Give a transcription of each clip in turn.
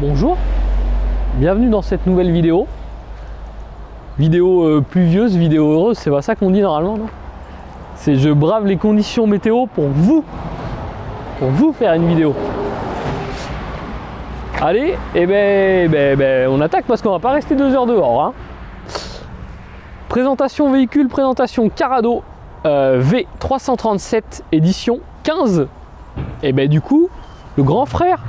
Bonjour, bienvenue dans cette nouvelle vidéo. Vidéo pluvieuse, vidéo heureuse, c'est pas ça qu'on dit normalement, non? C'est je brave les conditions météo pour vous faire une vidéo. Allez, et on attaque parce qu'on va pas rester 2 heures dehors. Hein. Présentation véhicule, présentation Carado V337 édition 15. Et du coup, le grand frère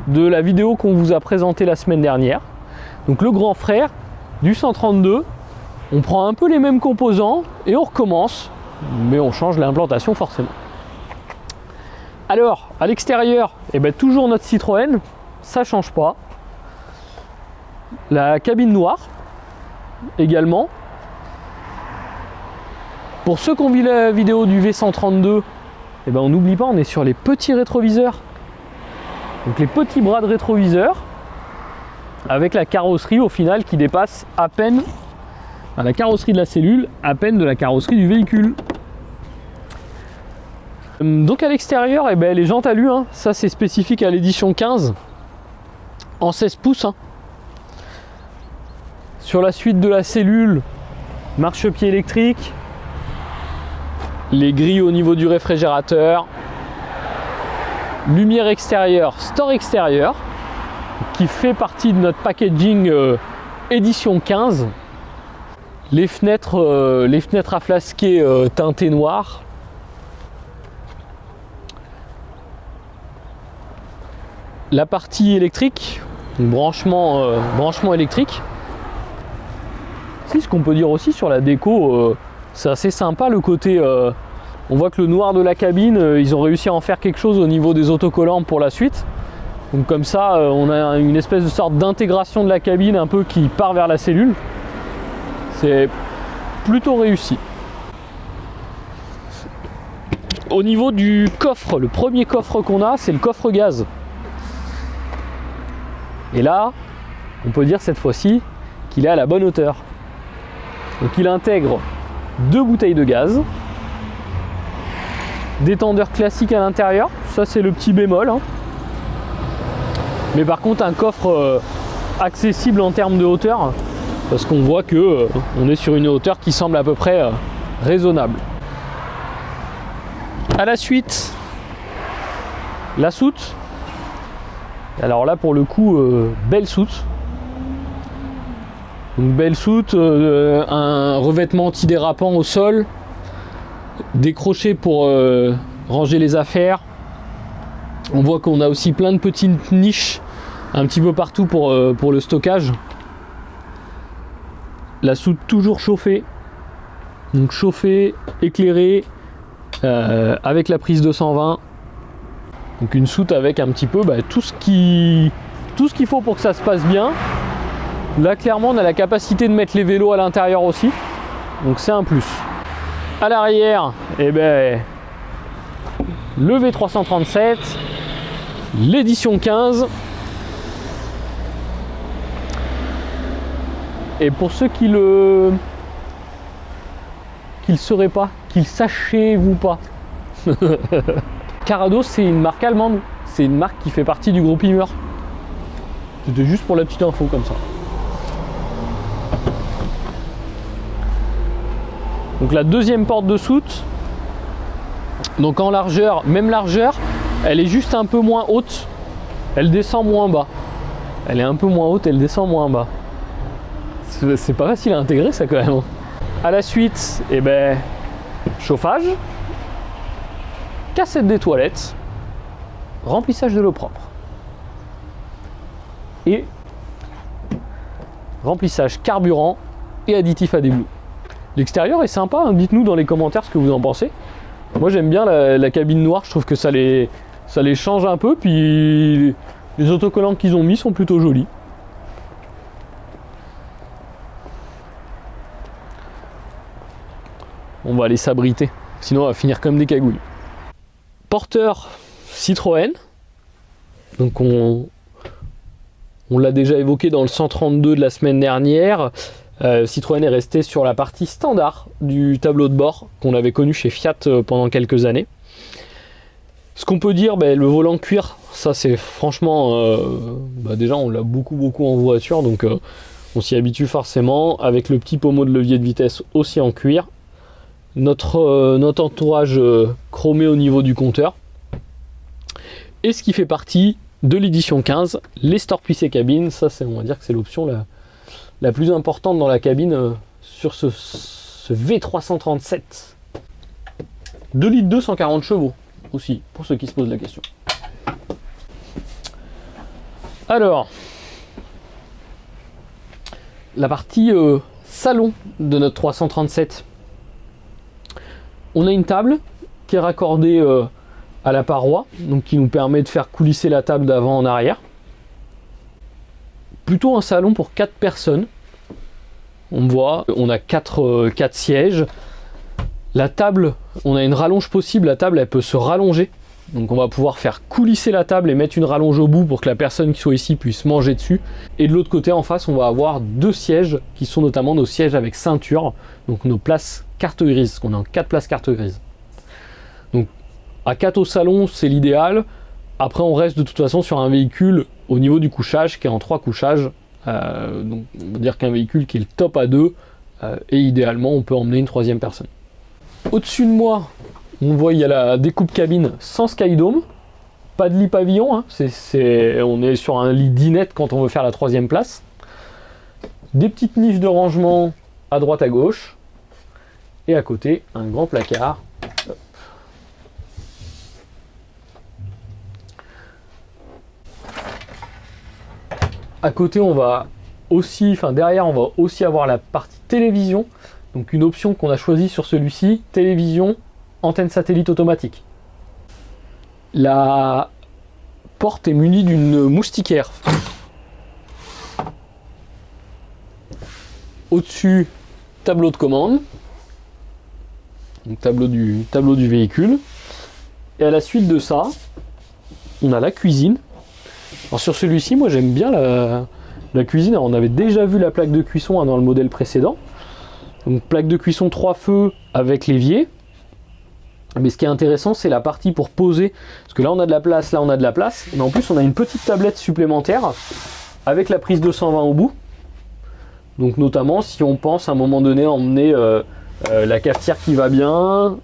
de la vidéo qu'on vous a présentée la semaine dernière. Donc le grand frère du 132. On prend un peu les mêmes composants et on recommence, mais on change l'implantation forcément. Alors, à l'extérieur, toujours notre Citroën, ça change pas. La cabine noire, également. Pour ceux qui ont vu la vidéo du V132, on n'oublie pas, on est sur les petits rétroviseurs. Donc les petits bras de rétroviseur, avec la carrosserie au final qui dépasse à peine, la carrosserie de la cellule, à peine de la carrosserie du véhicule. Donc à l'extérieur, les jantes alu, hein, ça c'est spécifique à l'édition 15, en 16 pouces. Hein. Sur la suite de la cellule, marchepied électrique, les grilles au niveau du réfrigérateur, lumière extérieure, store extérieur, qui fait partie de notre packaging édition 15. Les fenêtres à flasquer teintées noires. La partie électrique, branchement électrique. Si, ce qu'on peut dire aussi sur la déco, c'est assez sympa le côté. On voit que le noir de la cabine, ils ont réussi à en faire quelque chose au niveau des autocollants pour la suite. Donc comme ça, on a une espèce de sorte d'intégration de la cabine un peu qui part vers la cellule. C'est plutôt réussi. Au niveau du coffre, le premier coffre qu'on a, c'est le coffre gaz. Et là, on peut dire cette fois-ci qu'il est à la bonne hauteur. Donc il intègre 2 bouteilles de gaz, détendeur classique à l'intérieur, ça c'est le petit bémol. Hein. Mais par contre un coffre accessible en termes de hauteur, parce qu'on voit que on est sur une hauteur qui semble à peu près raisonnable. À la suite, la soute. Alors là pour le coup, belle soute. Une belle soute, un revêtement antidérapant au sol, des crochets pour ranger les affaires. On voit qu'on a aussi plein de petites niches un petit peu partout pour le stockage. La soute toujours chauffée, donc chauffée, éclairée, avec la prise 220. Donc une soute avec un petit peu tout ce qu'il faut pour que ça se passe bien. Là clairement on a la capacité de mettre les vélos à l'intérieur aussi, donc c'est un plus. À l'arrière, le V337, l'édition 15. Et pour ceux qui le sauraient pas, qui le sachez-vous pas, Carado c'est une marque allemande, c'est une marque qui fait partie du groupe Immer. C'était juste pour la petite info comme ça. Donc la deuxième porte de soute, donc en largeur, même largeur, elle est juste un peu moins haute, elle descend moins bas. Elle est un peu moins haute, elle descend moins bas. C'est pas facile à intégrer ça quand même. À la suite, chauffage, cassette des toilettes, remplissage de l'eau propre et remplissage carburant et additif AdBlue. L'extérieur est sympa, hein. Dites-nous dans les commentaires ce que vous en pensez. Moi j'aime bien la cabine noire, je trouve que ça les change un peu, puis les autocollants qu'ils ont mis sont plutôt jolis. On va aller s'abriter, sinon on va finir comme des cagouilles. Porteur Citroën, donc on l'a déjà évoqué dans le 132 de la semaine dernière. Citroën est resté sur la partie standard du tableau de bord qu'on avait connu chez Fiat pendant quelques années. Ce qu'on peut dire, le volant cuir Ça c'est franchement, déjà on l'a beaucoup en voiture, donc on s'y habitue forcément. Avec le petit pommeau de levier de vitesse aussi en cuir. Notre entourage chromé au niveau du compteur. Et ce qui fait partie de l'édition 15, les stores PC cabine. Ça c'est, on va dire que c'est l'option la plus importante dans la cabine sur ce V337. 2 litres 240 chevaux aussi, pour ceux qui se posent la question. Alors, la partie salon de notre 337. On a une table qui est raccordée à la paroi, donc qui nous permet de faire coulisser la table d'avant en arrière. Plutôt un salon pour 4 personnes. On voit, on a 4 sièges. La table, on a une rallonge possible, la table elle peut se rallonger. Donc on va pouvoir faire coulisser la table et mettre une rallonge au bout pour que la personne qui soit ici puisse manger dessus. Et de l'autre côté en face, on va avoir 2 sièges qui sont notamment nos sièges avec ceinture. Donc nos places carte grise, parce qu'on est en 4 places carte grise. Donc à 4 au salon, c'est l'idéal. Après on reste de toute façon sur un véhicule au niveau du couchage qui est en 3 couchages. Donc on va dire qu'un véhicule qui est le top à 2 et idéalement on peut emmener une 3e personne. Au-dessus de moi, on voit il y a la découpe cabine sans skydome, pas de lit pavillon, hein. On est sur un lit dinette quand on veut faire la 3e place. Des petites niches de rangement à droite à gauche, et à côté un grand placard. Hop. À côté on va aussi, derrière on va aussi avoir la partie télévision. Donc une option qu'on a choisie sur celui-ci, télévision, antenne satellite automatique. La porte est munie d'une moustiquaire. Au-dessus, tableau de commande. Donc tableau du véhicule. Et à la suite de ça, on a la cuisine. Alors sur celui-ci, moi j'aime bien la cuisine. Alors, on avait déjà vu la plaque de cuisson dans le modèle précédent. Donc plaque de cuisson 3 feux avec l'évier. Mais ce qui est intéressant, c'est la partie pour poser. Parce que là on a de la place, là on a de la place. Mais en plus on a une petite tablette supplémentaire avec la prise 220 au bout. Donc notamment si on pense à un moment donné emmener la cafetière qui va bien,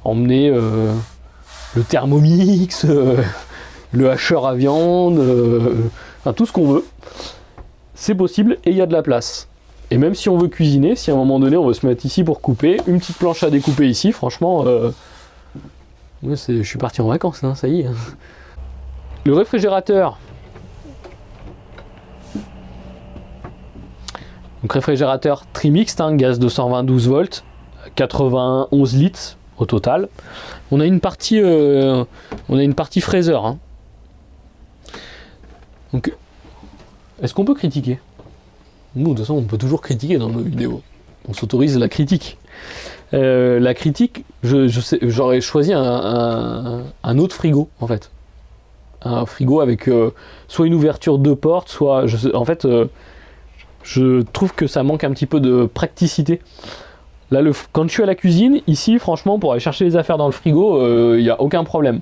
emmener le Thermomix, le hacheur à viande, enfin, tout ce qu'on veut. C'est possible et il y a de la place. Et même si on veut cuisiner, si à un moment donné on veut se mettre ici pour couper, une petite planche à découper ici, franchement, je suis parti en vacances, hein, ça y est. Le réfrigérateur. Donc réfrigérateur trimixte, hein, gaz 220 volts, 91 litres au total. On a une partie fraiseur. Hein. Donc, est-ce qu'on peut critiquer ? Nous, de toute façon, on peut toujours critiquer dans nos vidéos. On s'autorise la critique. La critique, j'aurais choisi un autre frigo, en fait. Un frigo avec soit une ouverture de porte, soit... je trouve que ça manque un petit peu de praticité. Là, quand je suis à la cuisine, ici, franchement, pour aller chercher les affaires dans le frigo, il n'y a aucun problème.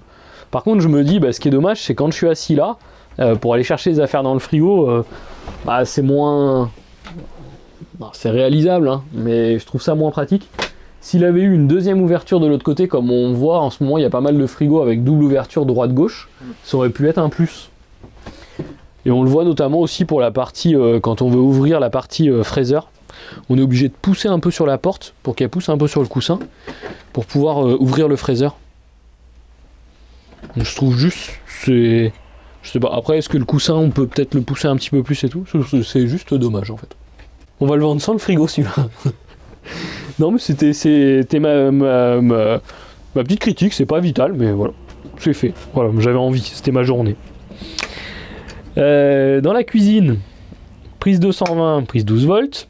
Par contre, je me dis, ce qui est dommage, c'est quand je suis assis là, pour aller chercher les affaires dans le frigo, c'est moins... c'est réalisable, hein, mais je trouve ça moins pratique. S'il avait eu une deuxième ouverture de l'autre côté, comme on voit en ce moment, il y a pas mal de frigos avec double ouverture droite-gauche, ça aurait pu être un plus. Et on le voit notamment aussi pour la partie, quand on veut ouvrir la partie fraiseur, on est obligé de pousser un peu sur la porte pour qu'elle pousse un peu sur le coussin pour pouvoir ouvrir le fraiseur. Donc, je trouve juste, je sais pas, après est-ce que le coussin on peut peut-être le pousser un petit peu plus et tout, c'est juste dommage en fait. On va le vendre sans le frigo celui-là. Non mais c'était ma petite critique, c'est pas vital mais voilà, c'est fait. Voilà, j'avais envie, c'était ma journée. Dans la cuisine, prise 220, prise 12 volts.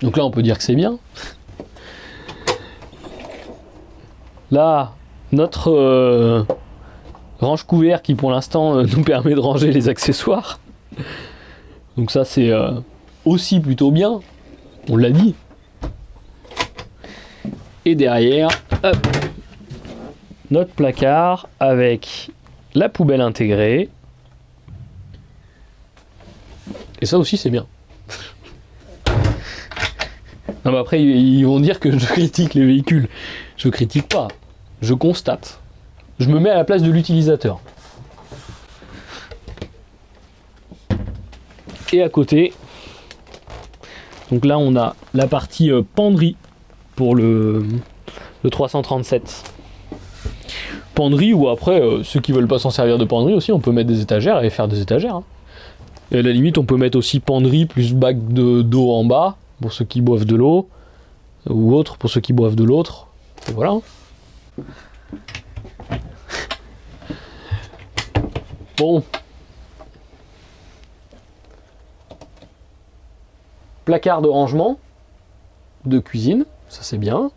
Donc là on peut dire que c'est bien. Là, notre range couvert qui pour l'instant nous permet de ranger les accessoires. Donc ça c'est aussi plutôt bien, on l'a dit. Et derrière, hop, notre placard avec la poubelle intégrée. Et ça aussi c'est bien. Non mais après ils vont dire que je critique les véhicules. Je critique pas, je constate. Je me mets à la place de l'utilisateur. Et à côté, donc là on a la partie penderie pour le 337. Penderie ou après ceux qui veulent pas s'en servir de penderie aussi, on peut mettre des étagères et faire des étagères. Hein. Et à la limite on peut mettre aussi penderie plus bac d'eau en bas pour ceux qui boivent de l'eau ou autre pour ceux qui boivent de l'autre. Et voilà. Bon. Placard de rangement de cuisine, ça c'est bien.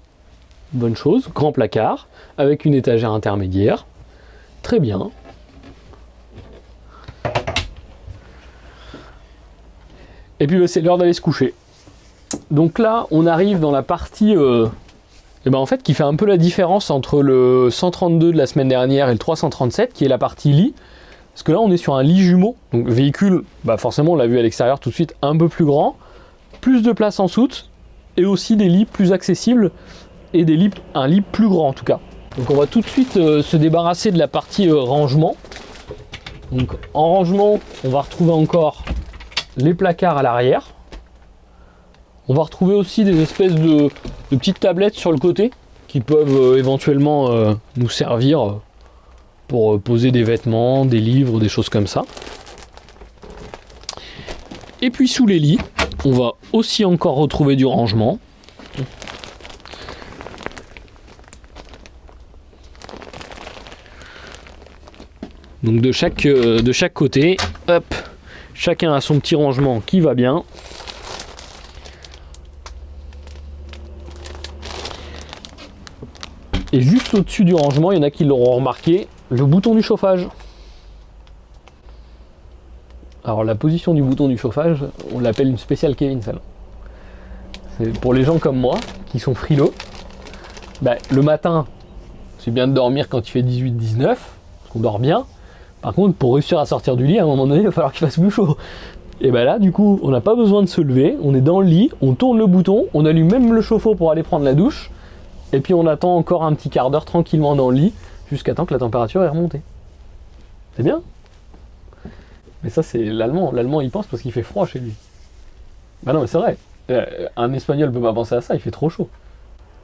Bonne chose. Grand placard avec une étagère intermédiaire. Très bien. Et puis c'est l'heure d'aller se coucher. Donc là, on arrive dans la partie en fait, qui fait un peu la différence entre le 132 de la semaine dernière et le 337, qui est la partie lit. Parce que là, on est sur un lit jumeau. Donc véhicule, forcément, on l'a vu à l'extérieur tout de suite, un peu plus grand. Plus de place en soute. Et aussi des lits plus accessibles. Et un lit plus grand en tout cas. Donc on va tout de suite se débarrasser de la partie rangement. Donc en rangement, on va retrouver encore les placards à l'arrière. On va retrouver aussi des espèces de petites tablettes sur le côté qui peuvent éventuellement nous servir pour poser des vêtements, des livres, des choses comme ça. Et puis sous les lits, on va aussi encore retrouver du rangement. Donc de chaque côté, hop, chacun a son petit rangement qui va bien. Et juste au-dessus du rangement, il y en a qui l'auront remarqué, le bouton du chauffage. Alors la position du bouton du chauffage, on l'appelle une spéciale Kevin, celle-là. C'est pour les gens comme moi, qui sont frileux. Le matin, c'est bien de dormir quand il fait 18-19, parce qu'on dort bien. Par contre, pour réussir à sortir du lit, à un moment donné, il va falloir qu'il fasse plus chaud. Et là, du coup, on n'a pas besoin de se lever, on est dans le lit, on tourne le bouton, on allume même le chauffe-eau pour aller prendre la douche. Et puis on attend encore un petit quart d'heure tranquillement dans le lit, jusqu'à temps que la température est remontée. C'est bien. Mais ça c'est l'allemand. L'allemand il pense parce qu'il fait froid chez lui. Non mais c'est vrai. Un espagnol peut pas penser à ça, il fait trop chaud.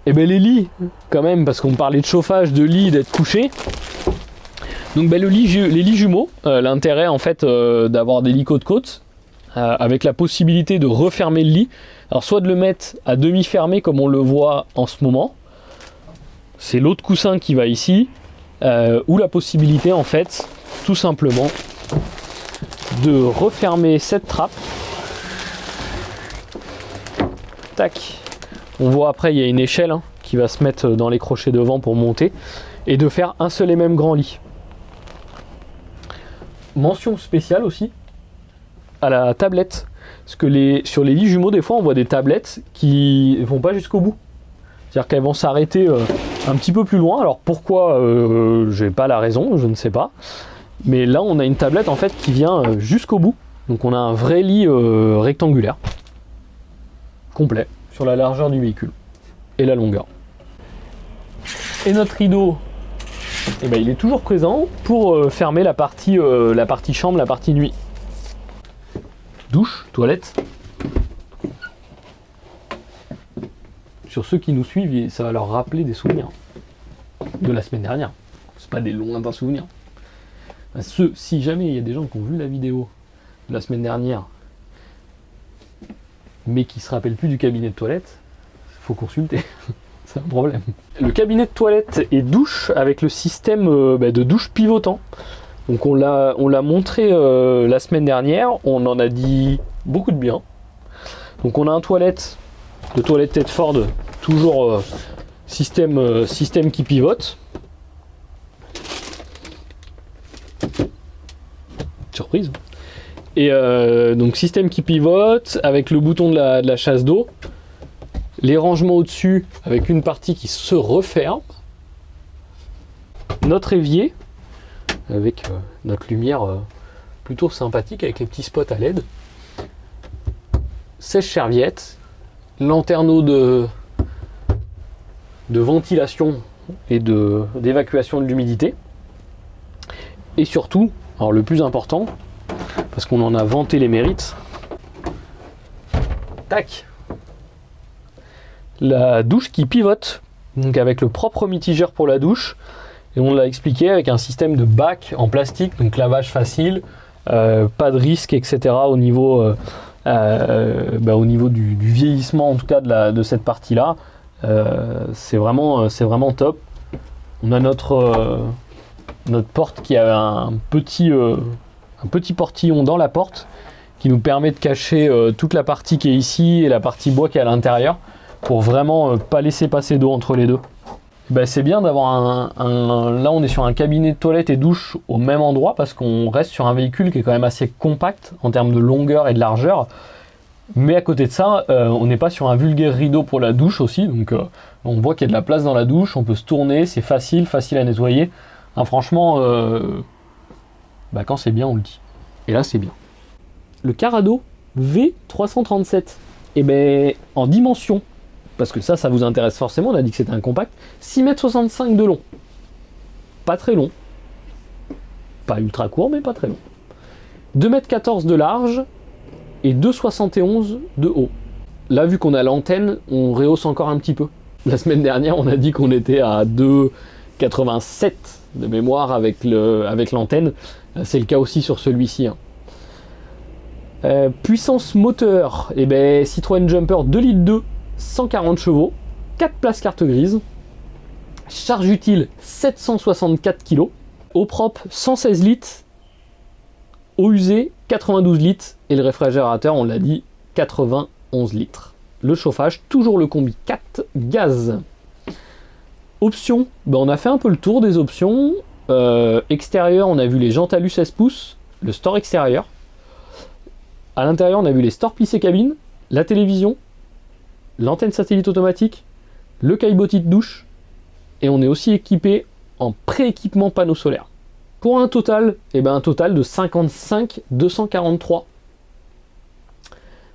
Et les lits, quand même, parce qu'on parlait de chauffage, de lit, d'être couché. Donc les lits jumeaux, l'intérêt en fait d'avoir des lits côte-côte, avec la possibilité de refermer le lit. Alors soit de le mettre à demi fermé comme on le voit en ce moment. C'est l'autre coussin qui va ici, ou la possibilité en fait, tout simplement, de refermer cette trappe. Tac. On voit après il y a une échelle qui va se mettre dans les crochets devant pour monter, et de faire un seul et même grand lit. Mention spéciale aussi à la tablette, parce que sur les lits jumeaux des fois on voit des tablettes qui vont pas jusqu'au bout. C'est-à-dire qu'elles vont s'arrêter un petit peu plus loin. Alors pourquoi j'ai pas la raison, je ne sais pas. Mais là on a une tablette en fait qui vient jusqu'au bout. Donc on a un vrai lit rectangulaire. Complet, sur la largeur du véhicule. Et la longueur. Et notre rideau, il est toujours présent pour fermer la partie chambre, la partie nuit. Douche, toilette. Sur ceux qui nous suivent, ça va leur rappeler des souvenirs de la semaine dernière. C'est pas des lointains souvenirs. Si jamais il y a des gens qui ont vu la vidéo de la semaine dernière, mais qui se rappellent plus du cabinet de toilette, il faut consulter. C'est un problème. Le cabinet de toilette et douche avec le système de douche pivotant. Donc on l'a montré la semaine dernière, on en a dit beaucoup de bien. Donc on a un toilette Tedford, toujours système qui pivote. Surprise. Et donc système qui pivote avec le bouton de la chasse d'eau. Les rangements au-dessus avec une partie qui se referme. notre évier avec notre lumière plutôt sympathique avec les petits spots à LED, sèche-serviette, lanterneau de ventilation et d'évacuation de l'humidité, et surtout, alors le plus important, parce qu'on en a vanté les mérites, tac, la douche qui pivote, donc avec le propre mitigeur pour la douche, et on l'a expliqué avec un système de bac en plastique, donc lavage facile, pas de risque, etc. au niveau, au niveau du vieillissement en tout cas de cette partie-là. C'est vraiment top. On a notre porte qui a un petit portillon dans la porte qui nous permet de cacher toute la partie qui est ici et la partie bois qui est à l'intérieur pour vraiment pas laisser passer d'eau entre les deux. C'est bien d'avoir là on est sur un cabinet de toilette et douche au même endroit parce qu'on reste sur un véhicule qui est quand même assez compact en termes de longueur et de largeur, mais à côté de ça on n'est pas sur un vulgaire rideau pour la douche aussi, donc on voit qu'il y a de la place dans la douche, on peut se tourner, c'est facile à nettoyer. Franchement quand c'est bien on le dit, et là c'est bien. Le Carado V337, en dimension, parce que ça vous intéresse forcément, on a dit que c'était un compact, 6,65 m de long. Pas très long. Pas ultra court, mais pas très long. 2,14 m de large et 2,71 m de haut. Là, vu qu'on a l'antenne, on rehausse encore un petit peu. La semaine dernière, on a dit qu'on était à 2,87 de mémoire avec l'antenne. C'est le cas aussi sur celui-ci. Puissance moteur, Citroën Jumper 2,2 litres, 140 chevaux, 4 places carte grise, charge utile 764 kg, eau propre 116 litres, eau usée 92 litres et le réfrigérateur, on l'a dit, 91 litres. Le chauffage, toujours le combi 4 gaz. Options, on a fait un peu le tour des options. Extérieur, on a vu les jantes alu 16 pouces, le store extérieur. À l'intérieur, on a vu les stores plissés cabine, la télévision, l'antenne satellite automatique, le caillebotis de douche, et on est aussi équipé en pré-équipement panneau solaire. Pour un total, un total de 55 243.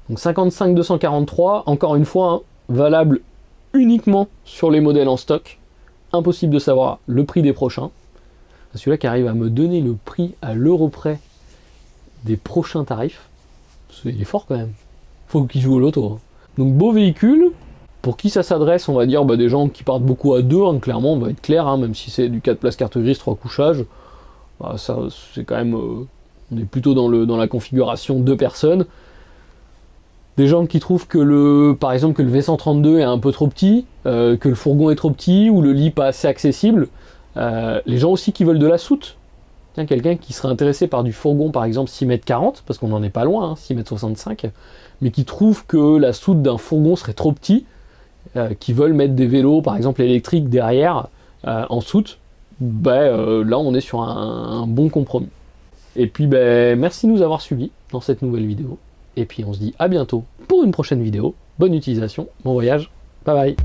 Donc 55 243, encore une fois, valable uniquement sur les modèles en stock. Impossible de savoir le prix des prochains. Celui-là qui arrive à me donner le prix à l'euro près des prochains tarifs, il est fort quand même. Faut qu'il joue au loto. Donc beau véhicule. Pour qui ça s'adresse, on va dire des gens qui partent beaucoup à deux, clairement, on va être clair, même si c'est du 4 places carte grise, 3 couchages, ça c'est quand même, on est plutôt dans la configuration 2 personnes. Des gens qui trouvent que par exemple que le V132 est un peu trop petit, que le fourgon est trop petit, ou le lit pas assez accessible. Les gens aussi qui veulent de la soute. Tiens, quelqu'un qui serait intéressé par du fourgon par exemple 6,40 m, parce qu'on n'en est pas loin, 6,65 m, mais qui trouve que la soute d'un fourgon serait trop petit, qui veulent mettre des vélos par exemple électriques derrière en soute, là on est sur un bon compromis. Et puis merci de nous avoir suivis dans cette nouvelle vidéo, et puis on se dit à bientôt pour une prochaine vidéo. Bonne utilisation, bon voyage, bye bye.